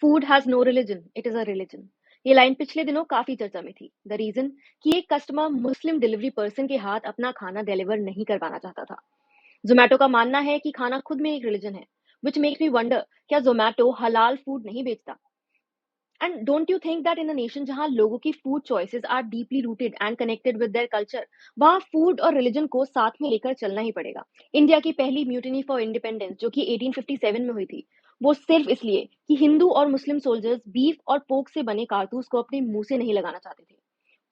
Food has no religion, it is a religion. ये line पिछले दिनों काफी चर्चा में थी। द रीजन कि एक कस्टमर मुस्लिम डिलीवरी पर्सन के हाथ अपना खाना डिलीवर नहीं करवाना चाहता था। जोमेटो का मानना है कि खाना खुद में एक रिलीजन है, विच मेक्स मी वंडर, क्या जोमेटो हलाल फूड नहीं बेचता? And don't you think that in a nation जहां लोगों की food choices are deeply rooted and connected with their culture, वहां फूड और रिलीजन को साथ में लेकर चलना ही पड़ेगा। इंडिया की पहली म्यूटिनी फॉर इंडिपेंडेंस जो कि 1857 में हुई थी, वो सिर्फ इसलिए कि हिंदू और मुस्लिम सोल्जर्स बीफ और पोक से बने कारतूस को अपने मुंह से नहीं लगाना चाहते थे।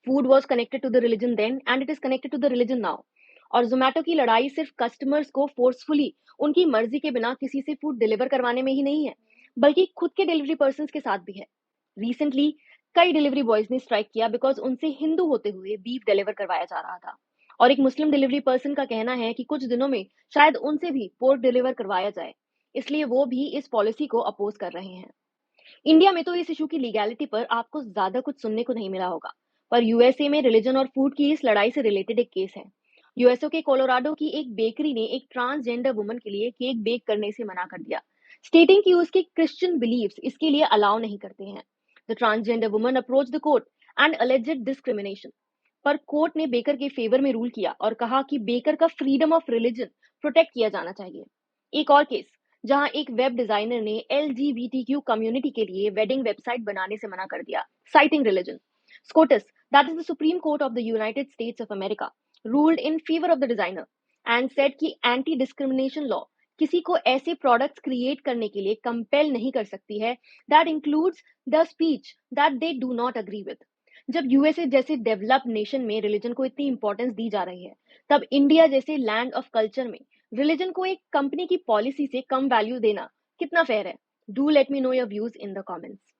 Food was connected to the religion then and it is connected to the religion now. और जोमेटो की लड़ाई सिर्फ कस्टमर्स को फोर्सफुली उनकी मर्जी के बिना किसी से फूड डिलीवर करवाने में ही नहीं है, बल्कि खुद के डिलीवरी पर्सन के साथ भी है। रिसेंटली कई डिलीवरी बॉयज ने स्ट्राइक किया बिकॉज उनसे हिंदू होते हुए बीफ डिलीवर करवाया जा रहा था। और एक मुस्लिम डिलीवरी पर्सन का कहना है कि कुछ दिनों में शायद उनसे भी पोर्क डिलीवर करवाया जाए, इसलिए वो भी इस पॉलिसी को अपोज कर रहे हैं। इंडिया में तो इस इशू की लीगैलिटी पर आपको ज्यादा कुछ सुनने को नहीं मिला होगा, पर यूएसए में रिलीजन और फूड की इस लड़ाई से रिलेटेड एक केस है। यूएसए के कोलोराडो की एक बेकरी ने एक ट्रांसजेंडर वुमन के लिए केक बेक करने से मना कर दिया, स्टेटिंग कि उसके क्रिश्चियन बिलीव्स इसके लिए अलाउ नहीं करते हैं। The transgender woman approach the court and alleged discrimination, पर कोर्ट ने बेकर के फेवर में रूल किया और कहा कि बेकर का फ्रीडम ऑफ रिलीजन प्रोटेक्ट किया जाना चाहिए। एक और केस जहां एक वेब डिजाइनर ने एलजीबीटीक्यू कम्युनिटी के लिए वेडिंग वेबसाइट बनाने से मना कर दिया, citing religion. SCOTUS, that is the Supreme Court of the United States of America, ruled in favor of the designer and said कि एंटी डिस्क्रिमिनेशन लॉ किसी को ऐसे प्रोडक्ट्स क्रिएट करने के लिए कंपेल नहीं कर सकती है that includes the speech that they do not agree with. जब यूएसए जैसे डेवलप्ड नेशन में रिलीजन को इतनी इंपॉर्टेंस दी जा रही है, तब इंडिया जैसे लैंड ऑफ कल्चर में रिलीजन को एक कंपनी की पॉलिसी से कम वैल्यू देना कितना फेयर है? Do let me know your views in the comments.